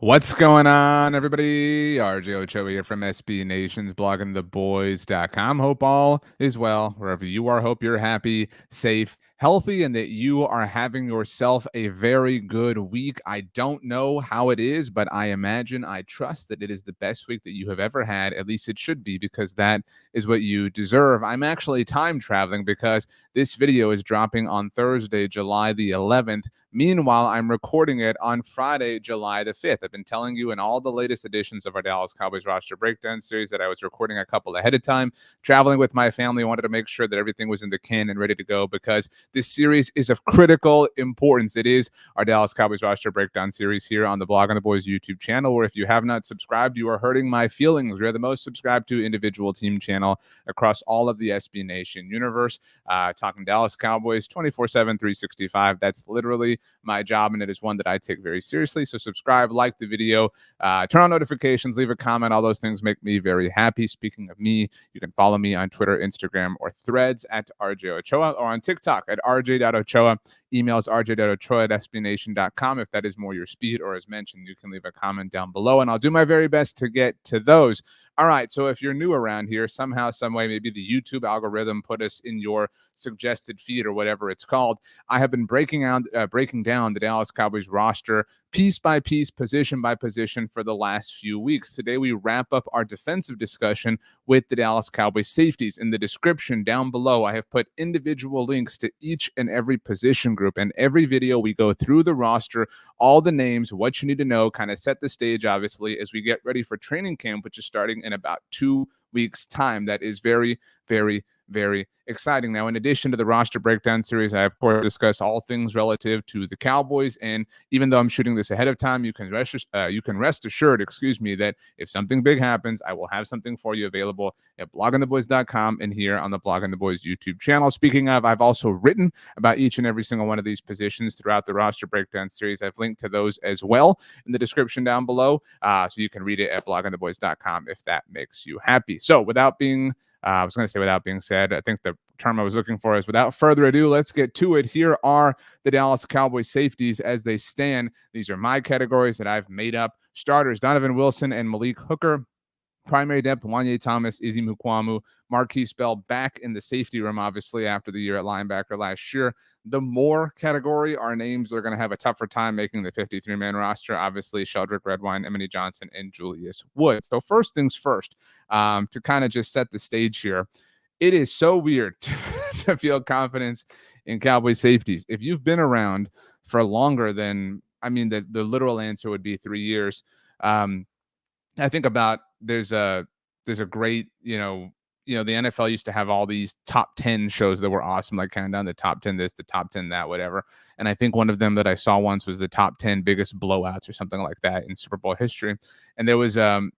What's going on, everybody? RJ Ochoa here from SB Nations, bloggingtheboys.com. Hope all is well wherever you are. Hope you're happy, safe, healthy, and that you are having yourself a very good week. I don't know how it is, but I trust that it is the best week that you have ever had. At least it should be, because that is what you deserve. I'm actually time traveling because this video is dropping on Thursday, July the 11th. Meanwhile, I'm recording it on Friday, July the 5th. I've been telling you in all the latest editions of our Dallas Cowboys roster breakdown series that I was recording a couple ahead of time. Traveling with my family, I wanted to make sure that everything was in the can and ready to go, because this series is of critical importance. It is our Dallas Cowboys roster breakdown series here on the Blog on the Boys YouTube channel, where if you have not subscribed, you are hurting my feelings. We are the most subscribed to individual team channel across all of the SB Nation universe, talking Dallas Cowboys 24/7, 365. That's literally my job, and it is one that I take very seriously. So subscribe, like the video, turn on notifications, leave a comment. All those things make me very happy. Speaking of me, you can follow me on Twitter, Instagram, or Threads at RJ Ochoa, or on TikTok at rj.ochoa. Email is rj.ochoa@sbnation.com if that is more your speed, or as mentioned, you can leave a comment down below, and I'll do my very best to get to those. All right, so if you're new around here, somehow, some way, maybe the YouTube algorithm put us in your suggested feed or whatever it's called. I have been breaking down the Dallas Cowboys roster piece by piece, position by position for the last few weeks. Today, we wrap up our defensive discussion with the Dallas Cowboys safeties. In the description down below, I have put individual links to each and every position group. And every video, we go through the roster, all the names, what you need to know, kind of set the stage, obviously, as we get ready for training camp, which is starting in about 2 weeks' time. That is very, very, very exciting. Now, in addition to the roster breakdown series, I, of course, discuss all things relative to the Cowboys. And even though I'm shooting this ahead of time, you can rest assured, that if something big happens, I will have something for you available at bloggingtheboys.com and here on the Blog on the Boys YouTube channel. Speaking of, I've also written about each and every single one of these positions throughout the roster breakdown series. I've linked to those as well in the description down below, so you can read it at bloggingtheboys.com if that makes you happy. So without being said, I think the term I was looking for is without further ado, let's get to it. Here are the Dallas Cowboys safeties as they stand. These are my categories that I've made up. Starters, Donovan Wilson and Malik Hooker. Primary depth, Juanyeh Thomas, Izzy Mukuamu, Markquese back in the safety room, obviously, after the year at linebacker last year. The more category are names that are going to have a tougher time making the 53-man roster. Obviously, Sheldrick Redwine, Emily Johnson, and Julius Wood. So first things first, to kind of just set the stage here, it is so weird to feel confidence in Cowboy safeties. If you've been around for longer than, the literal answer would be 3 years. I think about there's a great, the NFL used to have all these top 10 shows that were awesome, like counting down the top 10 this, the top 10 that, whatever. And I think one of them that I saw once was the top 10 biggest blowouts or something like that in Super Bowl history. And there was a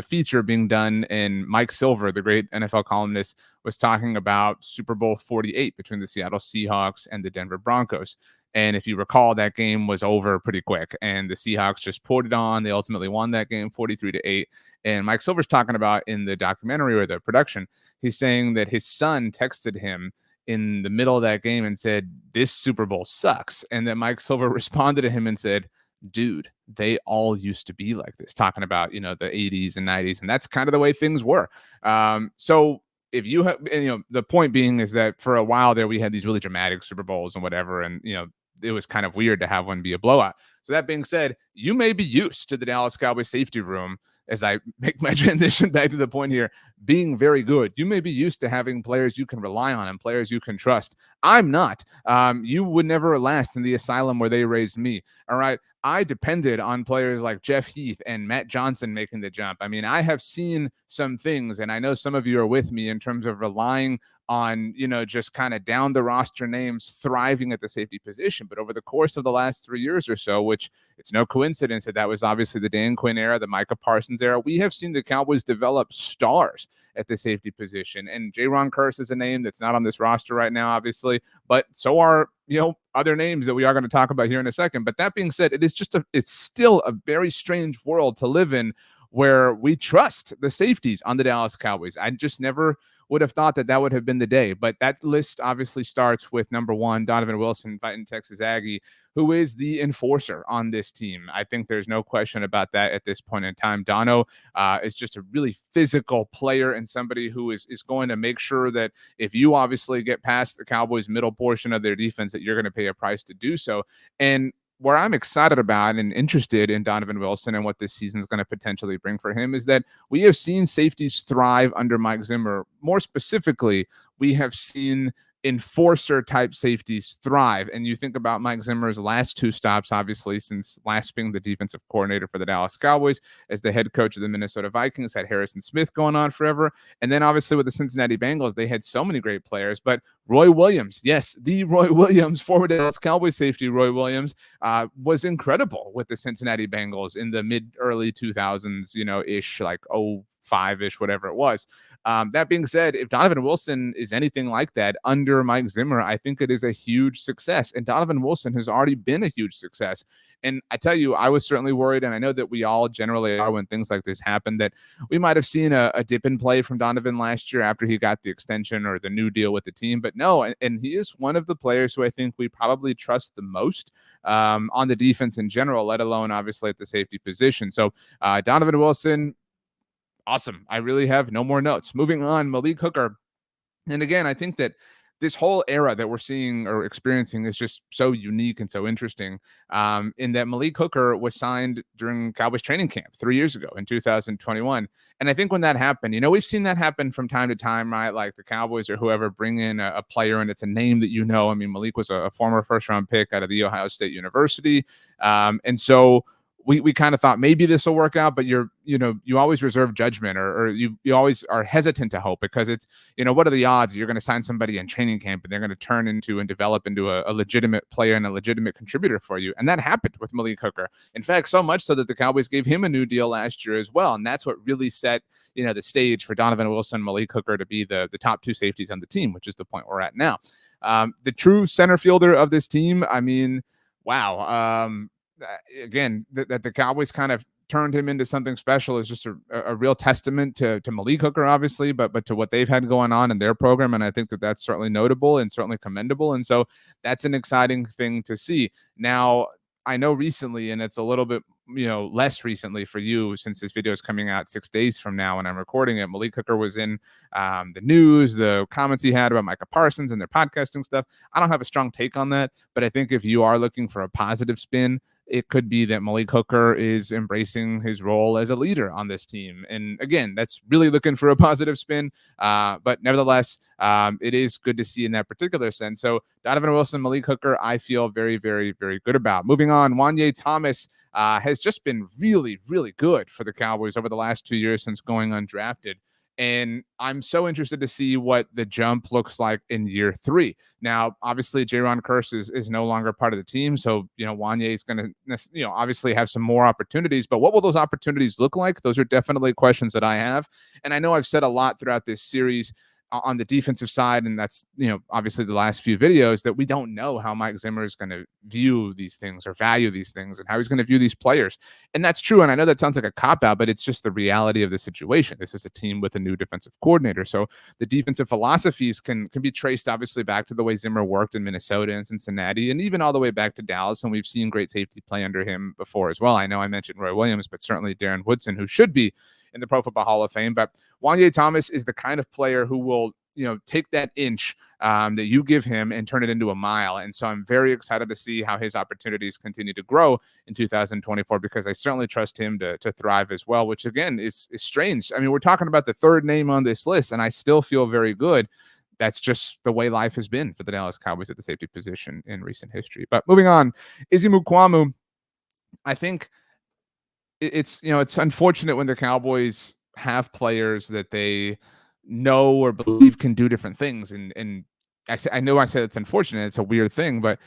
feature being done, and Mike Zimmer, the great NFL columnist, was talking about Super Bowl 48 between the Seattle Seahawks and the Denver Broncos. And if you recall, that game was over pretty quick, and the Seahawks just poured it on. They ultimately won that game 43-8. And Mike Zimmer's talking about in the documentary or the production, he's saying that his son texted him in the middle of that game and said, "This Super Bowl sucks." And then Mike Zimmer responded to him and said, "Dude, they all used to be like this," talking about, the 80s and 90s. And that's kind of the way things were. So if you have, the point being is that for a while there, we had these really dramatic Super Bowls and whatever. And, it was kind of weird to have one be a blowout. So that being said, you may be used to the Dallas Cowboys safety room, as I make my transition back to the point here, being very good. You may be used to having players you can rely on and players you can trust. I'm not. You would never last in the asylum where they raised me. All right. I depended on players like Jeff Heath and Matt Johnson making the jump. I have seen some things, and I know some of you are with me in terms of relying on, just kind of down the roster names thriving at the safety position. But over the course of the last 3 years or so, which it's no coincidence that was obviously the Dan Quinn era, the Micah Parsons era, we have seen the Cowboys develop stars at the safety position. And Jaron Kearse is a name that's not on this roster right now, obviously, but so are, other names that we are going to talk about here in a second. But that being said, it's still a very strange world to live in, where we trust the safeties on the Dallas Cowboys. I just never would have thought that would have been the day. But that list obviously starts with number one, Donovan Wilson, fighting Texas Aggie, who is the enforcer on this team. I think there's no question about that at this point in time. Dono is just a really physical player and somebody who is going to make sure that if you obviously get past the Cowboys' middle portion of their defense, that you're going to pay a price to do so. And where I'm excited about and interested in Donovan Wilson and what this season is going to potentially bring for him is that we have seen safeties thrive under Mike Zimmer. More specifically, we have seen enforcer type safeties thrive. And you think about Mike Zimmer's last two stops, obviously, since last being the defensive coordinator for the Dallas Cowboys, as the head coach of the Minnesota Vikings, had Harrison Smith going on forever. And then obviously with the Cincinnati Bengals, they had so many great players. But Roy Williams, yes, the Roy Williams, former Dallas Cowboys safety Roy Williams, was incredible with the Cincinnati Bengals in the mid-early 2000s, ish, like 05-ish, whatever it was. That being said, if Donovan Wilson is anything like that under Mike Zimmer, I think it is a huge success. And Donovan Wilson has already been a huge success. And I tell you, I was certainly worried, and I know that we all generally are when things like this happen, that we might have seen a dip in play from Donovan last year after he got the extension or the new deal with the team. But no, and he is one of the players who I think we probably trust the most on the defense in general, let alone obviously at the safety position. So Donovan Wilson, awesome. I really have no more notes. Moving on, Malik Hooker. And again, I think that this whole era that we're seeing or experiencing is just so unique and so interesting, in that Malik Hooker was signed during Cowboys training camp 3 years ago in 2021. And I think when that happened, we've seen that happen from time to time, right? Like the Cowboys or whoever bring in a player and it's a name that I mean, Malik was a former first-round pick out of the Ohio State University. And so we kind of thought maybe this will work out, but you always reserve judgment, or you always are hesitant to hope, because it's, what are the odds you're going to sign somebody in training camp and they're going to turn into and develop into a legitimate player and a legitimate contributor for you? And that happened with Malik Hooker. In fact, so much so that the Cowboys gave him a new deal last year as well. And that's what really set, the stage for Donovan Wilson, Malik Hooker to be the top two safeties on the team, which is the point we're at now. The true center fielder of this team, I mean, wow. Again, that the Cowboys kind of turned him into something special is just a real testament to Malik Hooker, obviously, but to what they've had going on in their program. And I think that that's certainly notable and certainly commendable. And so that's an exciting thing to see. Now, I know recently, and it's a little bit, less recently for you, since this video is coming out 6 days from now when I'm recording it, Malik Hooker was in the news, the comments he had about Micah Parsons and their podcasting stuff. I don't have a strong take on that, but I think if you are looking for a positive spin, it could be that Malik Hooker is embracing his role as a leader on this team. And again, that's really looking for a positive spin. But nevertheless, it is good to see in that particular sense. So Donovan Wilson, Malik Hooker, I feel very, very, very good about. Moving on, Juanyeh Thomas has just been really, really good for the Cowboys over the last 2 years since going undrafted. And I'm so interested to see what the jump looks like in year 3. Now, obviously, Jaron Kearse is no longer part of the team. So, Juanyeh is going to, obviously have some more opportunities. But what will those opportunities look like? Those are definitely questions that I have. And I know I've said a lot throughout this series on the defensive side, and that's, obviously the last few videos, that we don't know how Mike Zimmer is going to view these things or value these things and how he's going to view these players. And that's true. And I know that sounds like a cop-out, but it's just the reality of the situation. This is a team with a new defensive coordinator. So the defensive philosophies can be traced obviously back to the way Zimmer worked in Minnesota and Cincinnati, and even all the way back to Dallas. And we've seen great safety play under him before as well. I know I mentioned Roy Williams, but certainly Darren Woodson, who should be in the Pro Football Hall of Fame. But Juanyeh Thomas is the kind of player who will, take that inch that you give him and turn it into a mile. And so I'm very excited to see how his opportunities continue to grow in 2024, because I certainly trust him to thrive as well, which again is strange. I mean, we're talking about the third name on this list, and I still feel very good. That's just the way life has been for the Dallas Cowboys at the safety position in recent history. But moving on, Izzy Mukuamu, I think it's unfortunate when the Cowboys have players that they know or believe can do different things. And I know I said it's unfortunate. It's a weird thing, but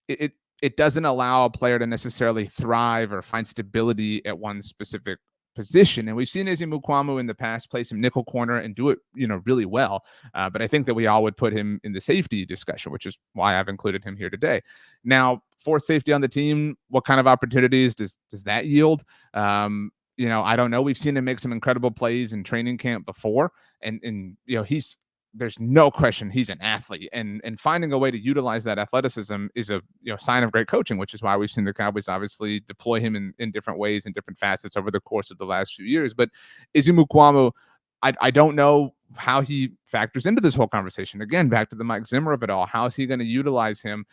it doesn't allow a player to necessarily thrive or find stability at one specific position. And we've seen Izzy Mukuamu in the past play some nickel corner and do it, really well. But I think that we all would put him in the safety discussion, which is why I've included him here today. Now, fourth safety on the team, what kind of opportunities does that yield? I don't know. We've seen him make some incredible plays in training camp before, and he's there's no question he's an athlete, and finding a way to utilize that athleticism is a sign of great coaching, which is why we've seen the Cowboys obviously deploy him in different ways, in different facets over the course of the last few years. But Izzy Mukuamu, I don't know how he factors into this whole conversation. Again, back to the Mike Zimmer of it all. How is he going to utilize him?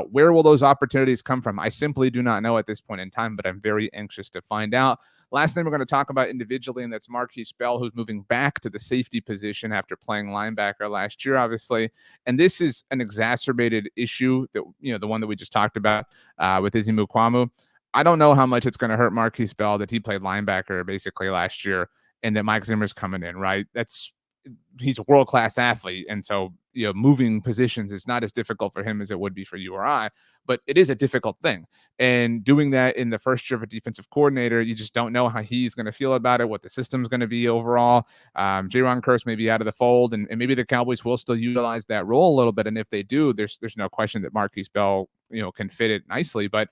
Where will those opportunities come from? I simply do not know at this point in time, but I'm very anxious to find out. Last name we're going to talk about individually, and that's Markquese, who's moving back to the safety position after playing linebacker last year, obviously. And this is an exacerbated issue that, the one that we just talked about with Izzy Mukuamu. I don't know how much it's going to hurt Markquese that he played linebacker basically last year and that Mike Zimmer's coming in, right? He's a world-class athlete. And so, moving positions is not as difficult for him as it would be for you or I, but it is a difficult thing. And doing that in the first year of a defensive coordinator, you just don't know how he's going to feel about it, what the system's going to be overall. Jaron Kearse may be out of the fold, and maybe the Cowboys will still utilize that role a little bit. And if they do, there's no question that Markquese, can fit it nicely. But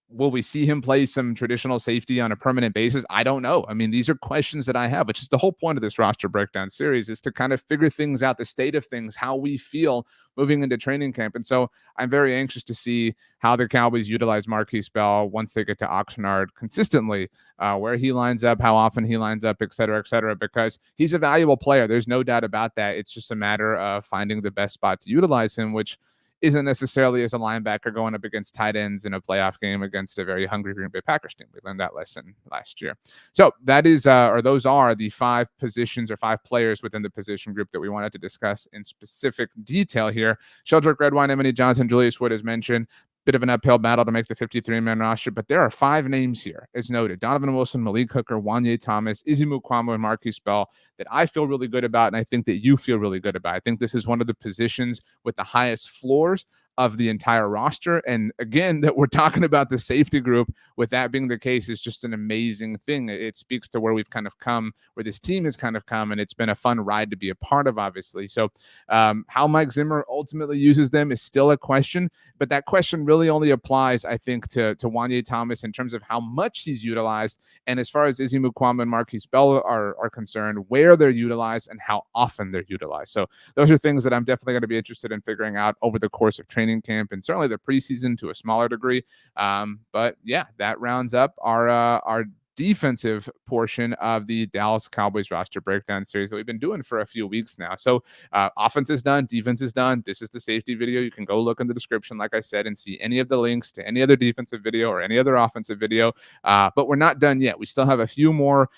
will we see him play some traditional safety on a permanent basis? I don't know. I mean, these are questions that I have, which is the whole point of this roster breakdown series, is to kind of figure things out, the state of things, how we feel moving into training camp. And so I'm very anxious to see how the Cowboys utilize Markquese once they get to Oxnard consistently, where he lines up, how often he lines up, et cetera, because he's a valuable player. There's no doubt about that. It's just a matter of finding the best spot to utilize him, which isn't necessarily as a linebacker going up against tight ends in a playoff game against a very hungry Green Bay Packers team. We learned that lesson last year. So that is, those are the 5 positions or 5 players within the position group that we wanted to discuss in specific detail here. Sheldrick, Redwine, Emily Johnson, Julius Wood, as mentioned. Bit of an uphill battle to make the 53-man roster, but there are 5 names here, as noted: Donovan Wilson, Malik Hooker, Juanyeh Thomas, Izzy Mukuamu, and Markquese that I feel really good about, and I think that you feel really good about. I think this is one of the positions with the highest floors of the entire roster. And again, that we're talking about the safety group, with that being the case, is just an amazing thing. It speaks to where we've kind of come, where this team has kind of come, and it's been a fun ride to be a part of, obviously. So how Mike Zimmer ultimately uses them is still a question, but that question really only applies, I think, to Juanyeh Thomas in terms of how much he's utilized. And as far as Izzy Mukuamu and Markquese are concerned, where they're utilized and how often they're utilized. So those are things that I'm definitely going to be interested in figuring out over the course of training camp and certainly the preseason to a smaller degree. But yeah, that rounds up our defensive portion of the Dallas Cowboys roster breakdown series that we've been doing for a few weeks now. So offense is done, defense is done. This is the safety video. You can go look in the description, like I said, and see any of the links to any other defensive video or any other offensive video. But we're not done yet. We still have a few more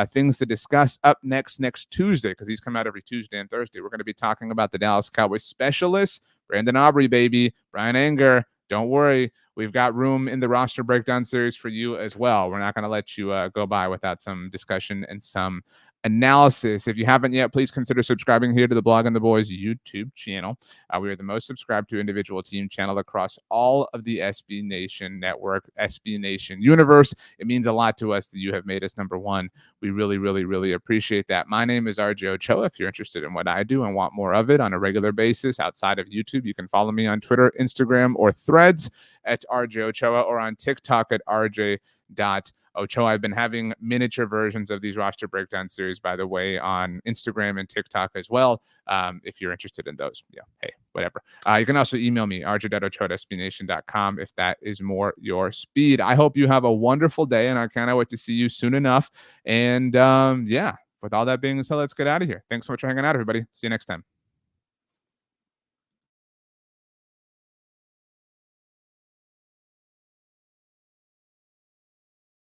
things to discuss up next Tuesday, because these come out every Tuesday and Thursday. We're going to be talking about the Dallas Cowboys specialists, Brandon Aubrey, baby, Brian Anger. Don't worry, we've got room in the roster breakdown series for you as well. We're not going to let you go by without some discussion and some analysis. If you haven't yet, please consider subscribing here to the Blog and the Boys YouTube channel. We are the most subscribed to individual team channel across all of the SB Nation network, SB Nation universe. It means a lot to us that you have made us number one. We really, really, really appreciate that. My name is RJ Ochoa. If you're interested in what I do and want more of it on a regular basis outside of YouTube, you can follow me on Twitter, Instagram, or Threads at RJ Ochoa, or on TikTok at RJ.Ochoa. I've been having miniature versions of these roster breakdown series, by the way, on Instagram and TikTok as well. If you're interested in those, yeah, hey, whatever. You can also email me, rj.ochoa@sbnation.com, if that is more your speed. I hope you have a wonderful day, and I cannot wait to see you soon enough. And yeah, with all that being said, let's get out of here. Thanks so much for hanging out, everybody. See you next time.